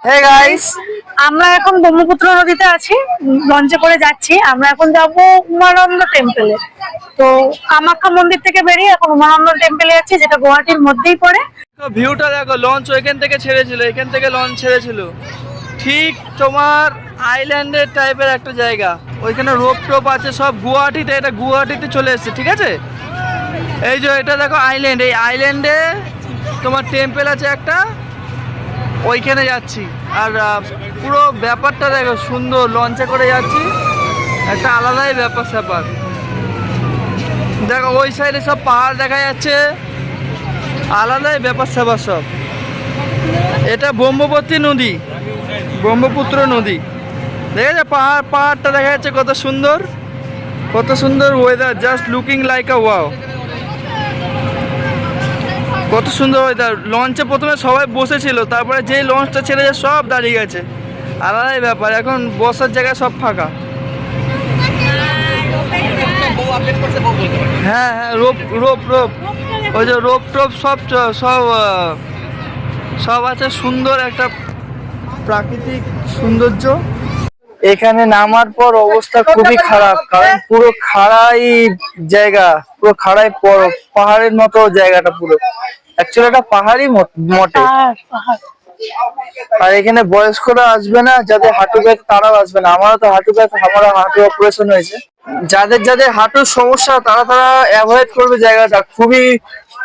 Hey guys, আমরা এখন ব্রহ্মপুত্র নদীতে আছি, লঞ্চে করে যাচ্ছি। আমরা এখন যাব উমানন্দ টেম্পলে। তো কামাখ্যা মন্দির থেকে বেরিয়ে এখন উমানন্দ টেম্পলে যাচ্ছি, যেটা গুয়াহাটির মধ্যেই পড়ে। ভিউটা দেখো, লঞ্চ ওইখান থেকে ছেড়েছিল, এখান থেকে লঞ্চ ছেড়েছিল। ঠিক তোমার আইল্যান্ডের টাইপের একটা জায়গা, ওইখানে রোপ টোপ আছে সব। গুয়াহাটিতে, এটা গুয়াহাটিতে চলে এসেছে, ঠিক আছে। এই যে এটা দেখো আইল্যান্ড, এই আইল্যান্ডে তোমার টেম্পল আছে একটা, ওইখানে যাচ্ছি। আর পুরো ব্যাপারটা দেখো সুন্দর, লঞ্চে করে যাচ্ছি, একটা আলাদাই ব্যাপার স্যাপার। দেখো ওই সাইডে সব পাহাড় দেখা যাচ্ছে, আলাদাই ব্যাপার স্যাপার সব। এটা ব্রহ্মপুত্র নদী, ব্রহ্মপুত্র নদী। দেখেছো পাহাড়টা দেখা যাচ্ছে, কত সুন্দর, কত সুন্দর ওয়েদার, জাস্ট লুকিং লাইক আ ওয়াও। কত সুন্দর ওয়েদার। লঞ্চে প্রথমে সবাই বসেছিল, তারপরে যেই লঞ্চটা ছেড়ে যায় সব দাঁড়িয়ে গেছে, আলাদাই ব্যাপার। এখন বসার জায়গায় সব ফাঁকা। হ্যাঁ হ্যাঁ, রোপ রোপ রোপ, ওই যে রোপ টোপ সব সব সব আছে। সুন্দর একটা প্রাকৃতিক সৌন্দর্য। এখানে নামার পর অবস্থা খুবই খারাপ, কারণ পুরো খাড়াই জায়গা, পুরো খাড়াই পাহাড়ের মতো জায়গাটা পুরো। অ্যাকচুয়ালি এটা পাহাড়ই মোটে। আর এখানে বয়স্করা আসবে না, যাদের হাঁটু ব্যথা তারাও আসবে না। আমারও তো হাঁটু ব্যথা, আমারও হাঁটু অপারেশন হয়েছে। যাদের যাদের হাঁটুর সমস্যা তারা তারা অ্যাভয়েড করবে জায়গাটা। খুবই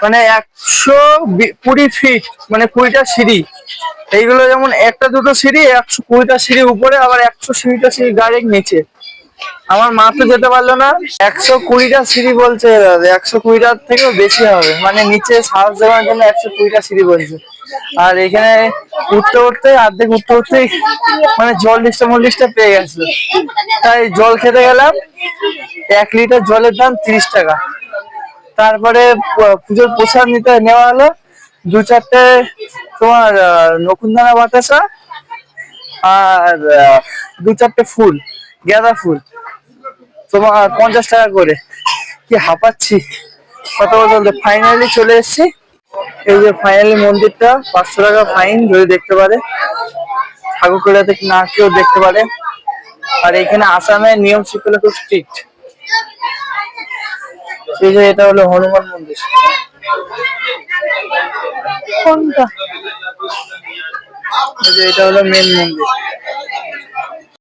মানে 120 ফিট, মানে 20টা সিঁড়ি। এইগুলো যেমন একটা দুটো সিঁড়ি, 120টা সিঁড়ি উপরে, আবার 120টা সিঁড়ি ডাইরেক্ট নিচে। আমার মা তো যেতে পারলো না। 120টা সিঁড়ি বলছে, 120টার থেকেও বেশি হবে, মানে নিচে সাহস দেওয়ার জন্য 120টা সিঁড়ি বলছে। আর এখানে উঠতে উঠতে, অর্ধেক উঠতে উঠতে মানে জল লিস্টা পেয়ে গেছে। তাই জল খেতে গেলাম, 1 লিটার জলের দাম 30 টাকা। তারপরে পুজোর প্রসাদ নেওয়া হলো 2-4টে তোমার নকুনদানা বাতাসা, আর 2-4টে ফুল, গাঁদা ফুল, তোমার 50 টাকা করে। কি হাঁপাচ্ছি কথা বলতে। ফাইনালি চলে এসেছি। এই যে ফাইনালি মন্দিরটা, 500 টাকা ফাইন যদি দেখতে পারে, ঠাকুরকুড়াতে না কেউ দেখতে পারে। আর এখানে আসামের নিয়ম শৃঙ্খলা খুব স্ট্রিক্ট। এই যে এটা হলো হনুমান মন্দির। কোনটা? এই যে এটা হলো মেন মন্দির।